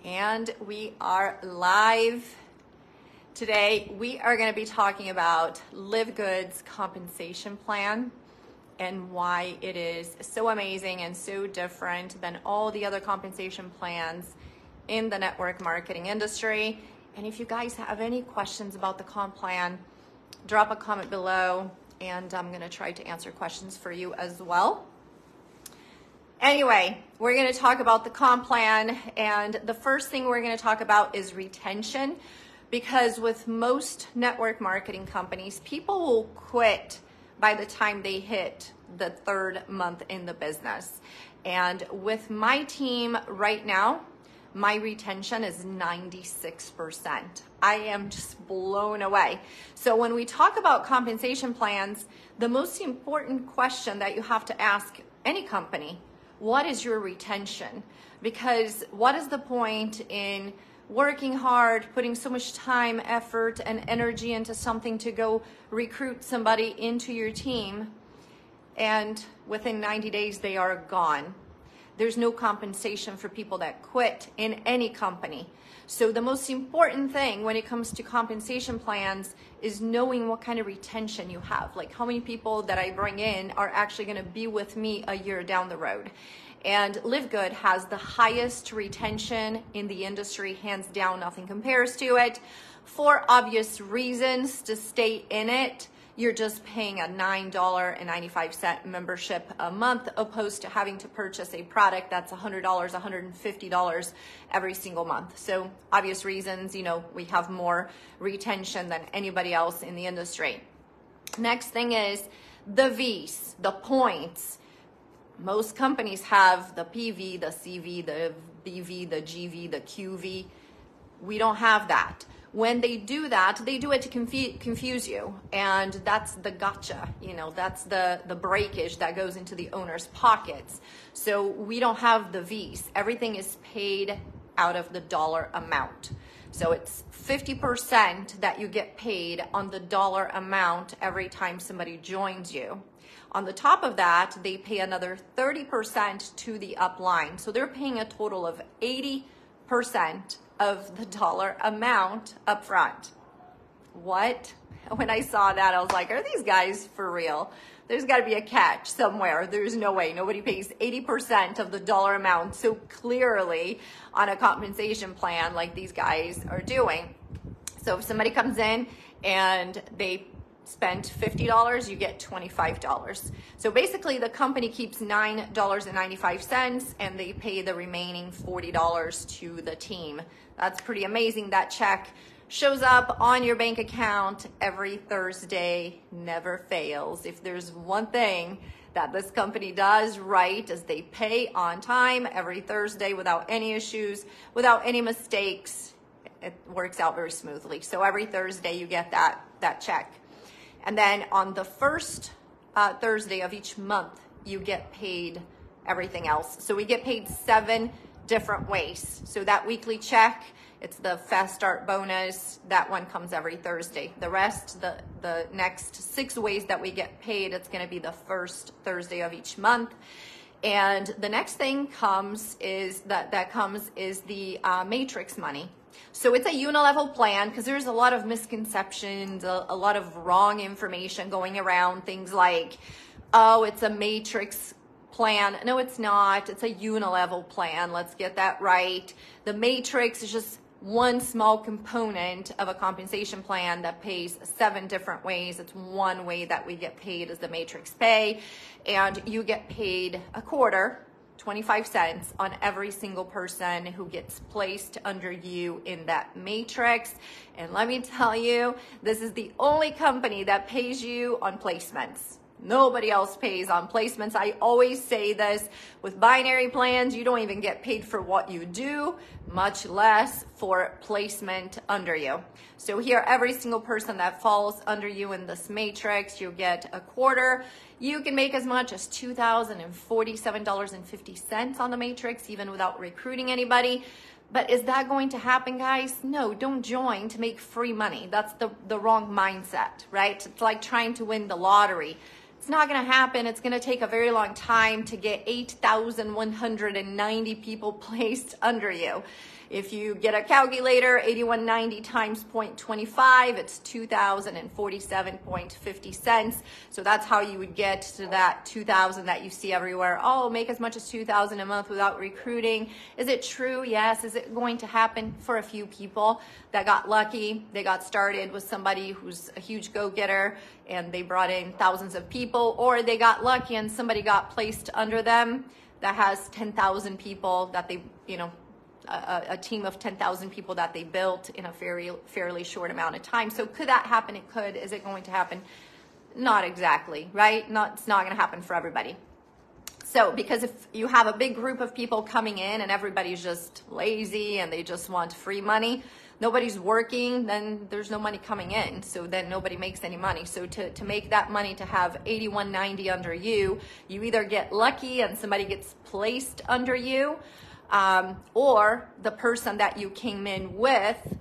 And we are live. Today we are going to be talking about LiveGood's compensation plan and why it is so amazing and so different than all the other compensation plans in the network marketing industry. And if you guys have any questions about the comp plan, drop a comment below and I'm going to try to answer questions for you as well. Anyway, we're going to talk about the comp plan, and the first thing we're going to talk about is retention, because with most network marketing companies, people will quit by the time they hit the third month in the business. And with my team right now, my retention is 96%. I am just blown away. So when we talk about compensation plans, the most important question that you have to ask any company, what is your retention? Because what is the point in working hard, putting so much time, effort, and energy into something to go recruit somebody into your team, and within 90 days they are gone? There's no compensation for people that quit in any company. So the most important thing when it comes to compensation plans is knowing what kind of retention you have. Like how many people that I bring in are actually going to be with me a year down the road. And LiveGood has the highest retention in the industry, hands down, nothing compares to it. For obvious reasons, to stay in it, you're just paying a $9.95 membership a month, opposed to having to purchase a product that's $100, $150 every single month. So obvious reasons, you know, we have more retention than anybody else in the industry. Next thing is the V's, the points. Most companies have the PV, the CV, the BV, the GV, the QV. We don't have that. When they do that, they do it to confuse you, and that's the gotcha, you know, that's the breakage that goes into the owner's pockets. So we don't have the V's. Everything is paid out of the dollar amount. So it's 50% that you get paid on the dollar amount every time somebody joins you. On the top of that, they pay another 30% to the upline. So they're paying a total of 80% of the dollar amount up front. What? When I saw that, I was like, are these guys for real? There's got to be a catch somewhere. There's no way. Nobody pays 80% of the dollar amount so clearly on a compensation plan like these guys are doing. So if somebody comes in and they spent $50, you get $25. So basically the company keeps $9.95 and they pay the remaining $40 to the team. That's pretty amazing. That check shows up on your bank account every Thursday, never fails. If there's one thing that this company does right, is they pay on time every Thursday without any issues, without any mistakes. It works out very smoothly. So every Thursday you get that check. And then on the first Thursday of each month, you get paid everything else. So we get paid 7 different ways. So that weekly check, it's the fast start bonus. That one comes every Thursday. The rest, the next 6 ways that we get paid, it's going to be the first Thursday of each month. And the next thing comes is the matrix money. So it's a unilevel plan, because there's a lot of misconceptions, a lot of wrong information going around. Things like, oh, it's a matrix plan. No, it's not. It's a unilevel plan. Let's get that right. The matrix is just one small component of a compensation plan that pays 7 different ways. It's one way that we get paid is the matrix pay, and you get paid a quarter, 25 cents on every single person who gets placed under you in that matrix. And let me tell you, this is the only company that pays you on placements. Nobody else pays on placements. I always say this, with binary plans, you don't even get paid for what you do, much less for placement under you. So here, every single person that falls under you in this matrix, you get a quarter. You can make as much as $2,047.50 on the matrix, even without recruiting anybody. But is that going to happen, guys? No, don't join to make free money. That's the wrong mindset, right? It's like trying to win the lottery. It's not going to happen. It's going to take a very long time to get 8,190 people placed under you. If you get a calculator, 8190 times 0.25, it's 2,047.50 cents. So that's how you would get to that 2,000 that you see everywhere. Oh, make as much as 2,000 a month without recruiting. Is it true? Yes. Is it going to happen for a few people that got lucky? They got started with somebody who's a huge go-getter and they brought in thousands of people, or they got lucky and somebody got placed under them that has 10,000 people that they, a team of 10,000 people that they built in a fairly short amount of time. So could that happen? It could. Is it going to happen? Not exactly, right? It's not going to happen for everybody. So because if you have a big group of people coming in and everybody's just lazy and they just want free money, nobody's working, then there's no money coming in. So then nobody makes any money. So to make that money, to have 8190 under you, you either get lucky and somebody gets placed under you, or the person that you came in with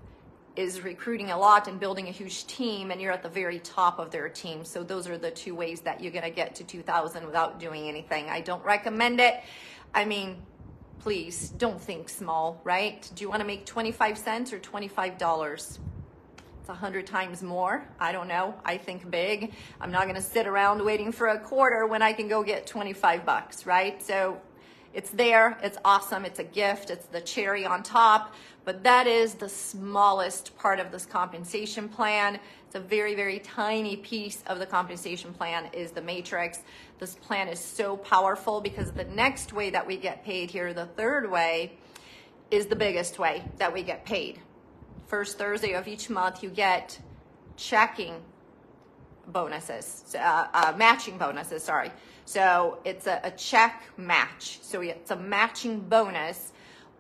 is recruiting a lot and building a huge team, and you're at the very top of their team. So those are the two ways that you're going to get to 2,000 without doing anything. I don't recommend it. I mean, please don't think small, right? Do you want to make 25 cents or $25? It's 100 times more. I don't know. I think big. I'm not going to sit around waiting for a quarter when I can go get 25 bucks, right? So it's there. It's awesome. It's a gift. It's the cherry on top. But that is the smallest part of this compensation plan. It's a very, very tiny piece of the compensation plan is the matrix. This plan is so powerful because the next way that we get paid here, the third way, is the biggest way that we get paid. First Thursday of each month, you get checking bonuses, matching bonuses, sorry. So it's a check match. So it's a matching bonus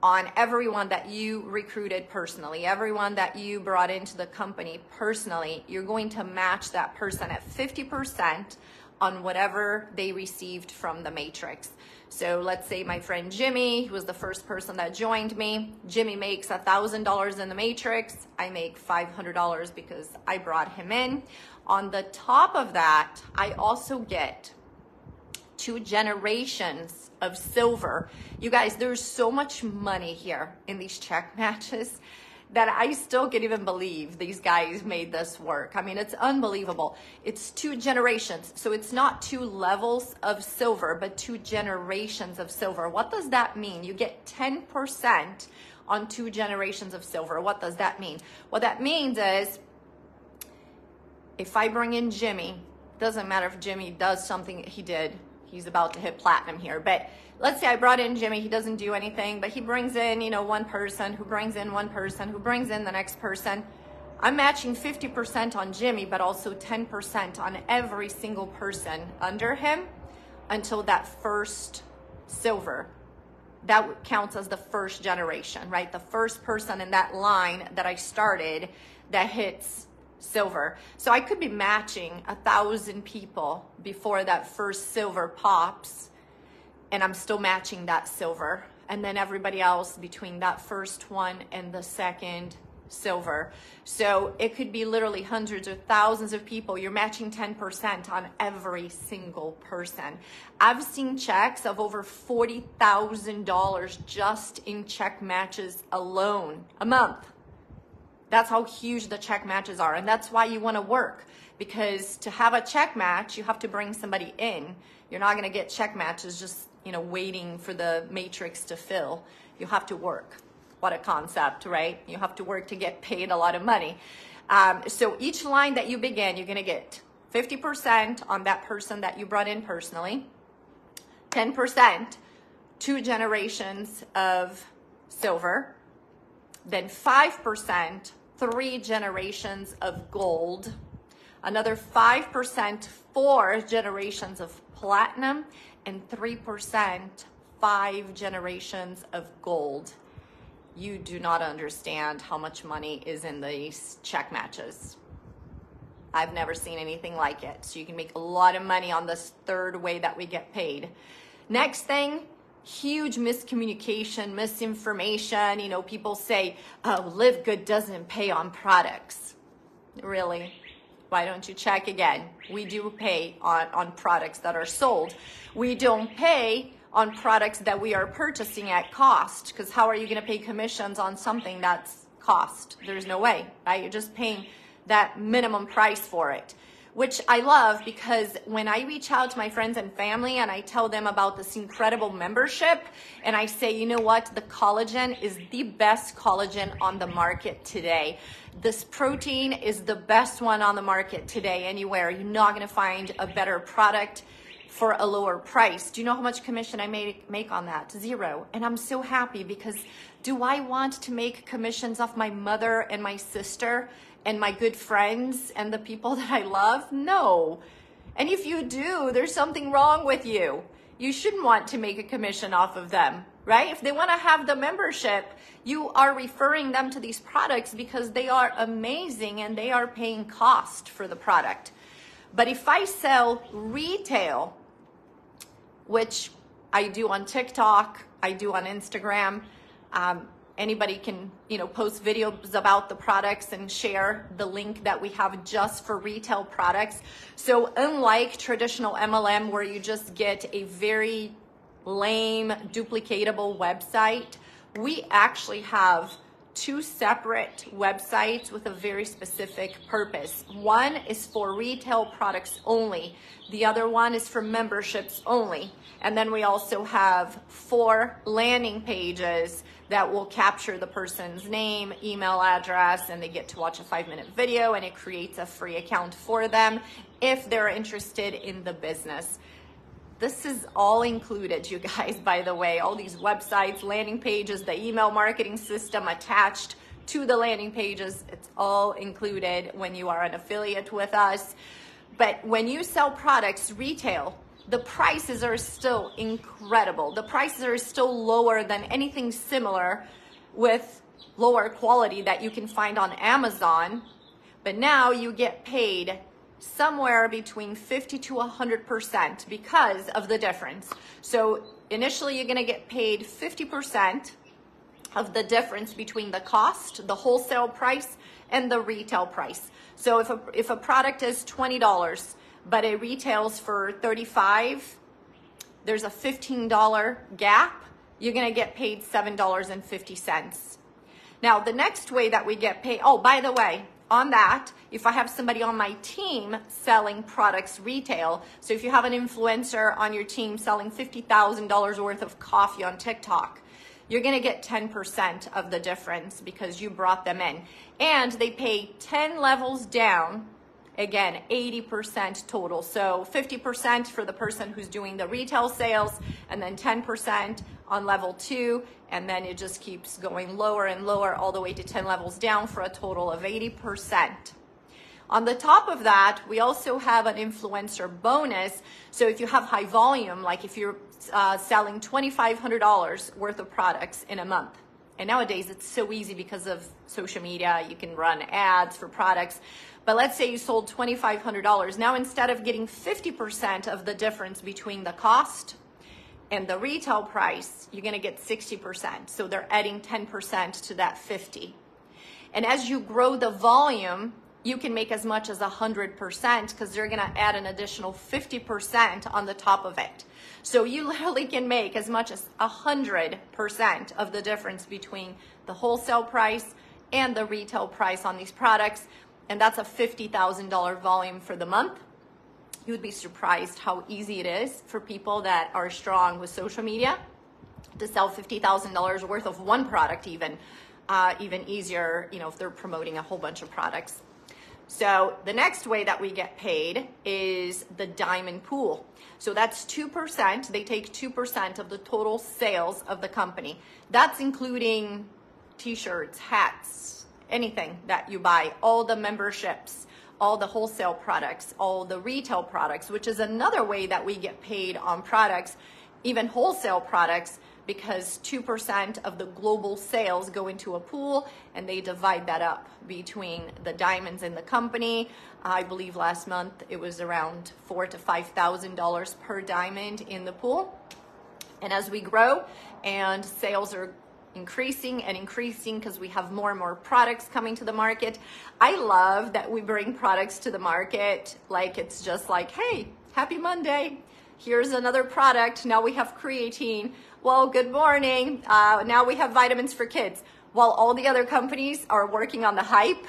on everyone that you recruited personally, everyone that you brought into the company personally. You're going to match that person at 50% on whatever they received from the matrix. So let's say my friend Jimmy, who was the first person that joined me, Jimmy makes $1,000 in the matrix. I make $500 because I brought him in. On the top of that, I also get 2 generations of silver. You guys, there's so much money here in these check matches that I still can't even believe these guys made this work. I mean, it's unbelievable. It's 2 generations. So it's not 2 levels of silver, but 2 generations of silver. What does that mean? You get 10% on 2 generations of silver. What does that mean? What that means is if I bring in Jimmy, doesn't matter if Jimmy does something he did, he's about to hit platinum here, but let's say I brought in Jimmy, he doesn't do anything, but he brings in, one person who brings in one person who brings in the next person. I'm matching 50% on Jimmy, but also 10% on every single person under him until that first silver. That counts as the first generation, right? The first person in that line that I started that hits silver. So I could be matching 1,000 people before that first silver pops, and I'm still matching that silver. And then everybody else between that first one and the second silver. So it could be literally hundreds or thousands of people. You're matching 10% on every single person. I've seen checks of over $40,000 just in check matches alone a month. That's how huge the check matches are. And that's why you want to work, because to have a check match, you have to bring somebody in. You're not going to get check matches just, waiting for the matrix to fill. You have to work. What a concept, right? You have to work to get paid a lot of money. So each line that you begin, you're going to get 50% on that person that you brought in personally, 10%, 2 generations of silver, then 5%, 3 generations of gold, another 5%, 4 generations of platinum, and 3%, 5 generations of gold. You do not understand how much money is in these check matches. I've never seen anything like it. So you can make a lot of money on this third way that we get paid. Next thing, huge miscommunication, misinformation. People say, oh, LiveGood doesn't pay on products. Really? Why don't you check again? We do pay on products that are sold. We don't pay on products that we are purchasing at cost, because how are you going to pay commissions on something that's cost? There's no way, right? You're just paying that minimum price for it, which I love, because when I reach out to my friends and family and I tell them about this incredible membership and I say, you know what, the collagen is the best collagen on the market today. This protein is the best one on the market today anywhere. You're not going to find a better product for a lower price. Do you know how much commission I make on that? 0. And I'm so happy, because do I want to make commissions off my mother and my sister and my good friends and the people that I love? No. And if you do, there's something wrong with you. You shouldn't want to make a commission off of them, right? If they want to have the membership, you are referring them to these products because they are amazing and they are paying cost for the product. But if I sell retail, which I do on TikTok, I do on Instagram, anybody can, post videos about the products and share the link that we have just for retail products. So unlike traditional MLM, where you just get a very lame, duplicatable website, we actually have 2 separate websites with a very specific purpose. One is for retail products only. The other one is for memberships only. And then we also have 4 landing pages that will capture the person's name, email address, and they get to watch a 5-minute video, and it creates a free account for them if they're interested in the business. This is all included, you guys, by the way. All these websites, landing pages, the email marketing system attached to the landing pages, it's all included when you are an affiliate with us. But when you sell products retail, the prices are still incredible. The prices are still lower than anything similar with lower quality that you can find on Amazon. But now you get paid somewhere between 50 to 100% because of the difference. So initially you're going to get paid 50% of the difference between the cost, the wholesale price, and the retail price. So if a product is $20, but it retails for $35, there's a $15 gap. You're going to get paid $7.50. Now, the next way that we get paid, oh, by the way, on that, if I have somebody on my team selling products retail, so if you have an influencer on your team selling $50,000 worth of coffee on TikTok, you're going to get 10% of the difference because you brought them in. And they pay 10 levels down, again, 80% total. So 50% for the person who's doing the retail sales, and then 10% on level 2, and then it just keeps going lower and lower all the way to 10 levels down for a total of 80%. On the top of that, we also have an influencer bonus. So if you have high volume, like if you're selling $2,500 worth of products in a month, and nowadays it's so easy because of social media, you can run ads for products. But let's say you sold $2,500. Now, instead of getting 50% of the difference between the cost and the retail price, you're going to get 60%. So they're adding 10% to that 50. And as you grow the volume, you can make as much as 100% because they're going to add an additional 50% on the top of it. So you literally can make as much as 100% of the difference between the wholesale price and the retail price on these products. And that's a $50,000 volume for the month. You would be surprised how easy it is for people that are strong with social media to sell $50,000 worth of one product, even easier, if they're promoting a whole bunch of products. So the next way that we get paid is the diamond pool. So that's 2%. They take 2% of the total sales of the company. That's including t-shirts, hats, anything that you buy, all the memberships, all the wholesale products, all the retail products, which is another way that we get paid on products, even wholesale products, because 2% of the global sales go into a pool and they divide that up between the diamonds in the company. I believe last month it was around $4,000 to $5,000 per diamond in the pool. And as we grow and sales are increasing and increasing because we have more and more products coming to the market. I love that we bring products to the market like it's just like, hey, happy Monday. Here's another product. Now we have creatine. Well, good morning. Now we have vitamins for kids. While all the other companies are working on the hype,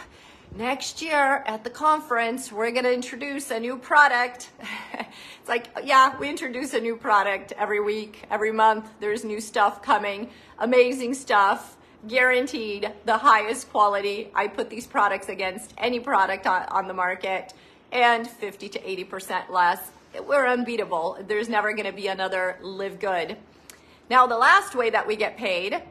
next year at the conference, we're going to introduce a new product. It's like, yeah, we introduce a new product every week, every month. There's new stuff coming, amazing stuff, guaranteed the highest quality. I put these products against any product on the market, and 50 to 80% less. We're unbeatable. There's never going to be another LiveGood. Now, the last way that we get paid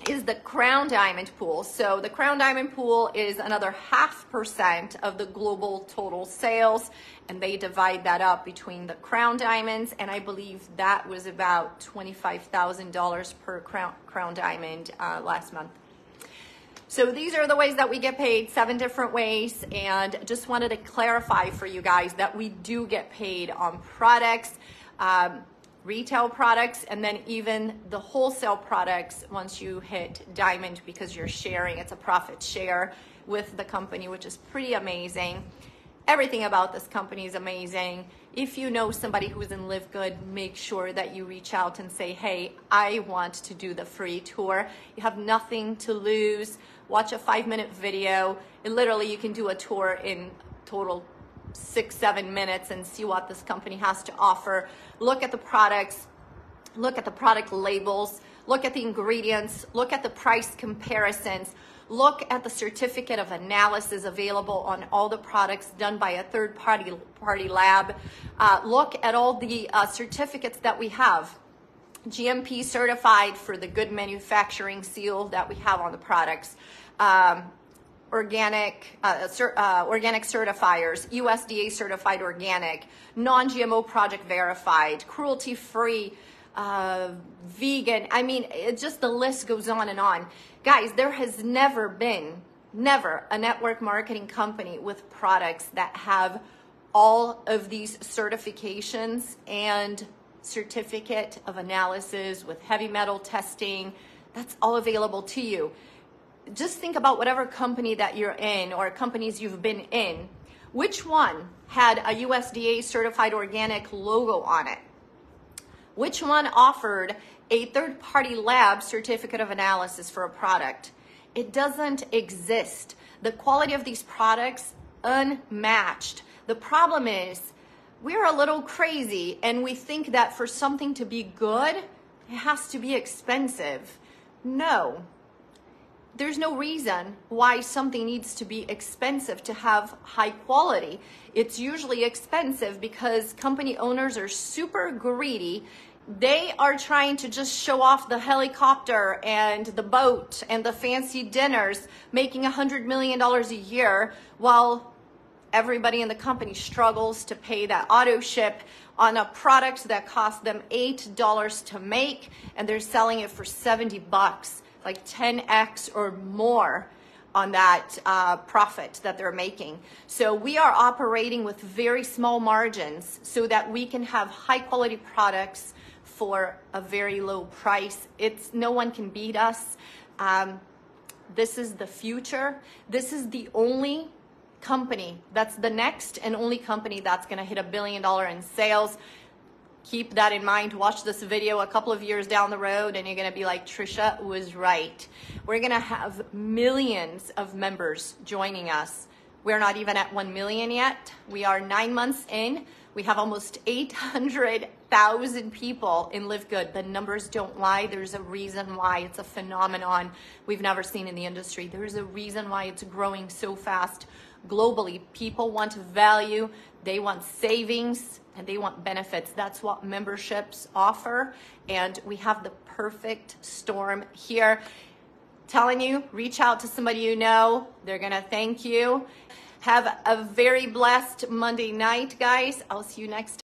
is the Crown Diamond Pool. So the Crown Diamond Pool is another 0.5% of the global total sales, and they divide that up between the Crown Diamonds, and I believe that was about $25,000 per Crown Diamond last month. So these are the ways that we get paid, 7 different ways, and just wanted to clarify for you guys that we do get paid on products, retail products, and then even the wholesale products once you hit diamond, because you're sharing, it's a profit share with the company, which is pretty amazing. Everything about this company is amazing. If you know somebody who's in LiveGood, make sure that you reach out and say, hey, I want to do the free tour. You have nothing to lose. Watch a 5-minute video. And literally you can do a tour in total 6-7 minutes and see what this company has to offer. Look at the products, look at the product labels, look at the ingredients, look at the price comparisons, look at the certificate of analysis available on all the products done by a third-party lab. Look at all the certificates that we have. GMP certified for the good manufacturing seal that we have on the products. Organic certifiers, USDA certified organic, non-GMO project verified, cruelty-free, vegan. I mean, just the list goes on and on. Guys, there has never been a network marketing company with products that have all of these certifications and certificate of analysis with heavy metal testing. That's all available to you. Just think about whatever company that you're in or companies you've been in. Which one had a USDA certified organic logo on it? Which one offered a third-party lab certificate of analysis for a product? It doesn't exist. The quality of these products, unmatched. The problem is we're a little crazy and we think that for something to be good, it has to be expensive. No. There's no reason why something needs to be expensive to have high quality. It's usually expensive because company owners are super greedy. They are trying to just show off the helicopter and the boat and the fancy dinners, making $100 million a year, while everybody in the company struggles to pay that auto ship on a product that cost them $8 to make, and they're selling it for $70. Like 10x or more on that profit that they're making. So we are operating with very small margins so that we can have high quality products for a very low price. No one can beat us. This is the future. This is the only company, that's the next and only company that's gonna hit $1 billion in sales. Keep that in mind. Watch this video a couple of years down the road and you're going to be like, Trisha was right. We're going to have millions of members joining us. We're not even at 1 million yet. We are 9 months in. We have almost 800,000 people in LiveGood. The numbers don't lie. There's a reason why. It's a phenomenon we've never seen in the industry. There's a reason why it's growing so fast globally. People want value. They want savings. And they want benefits. That's what memberships offer. And we have the perfect storm here. Telling you, reach out to somebody you know. They're gonna thank you. Have a very blessed Monday night, guys. I'll see you next time.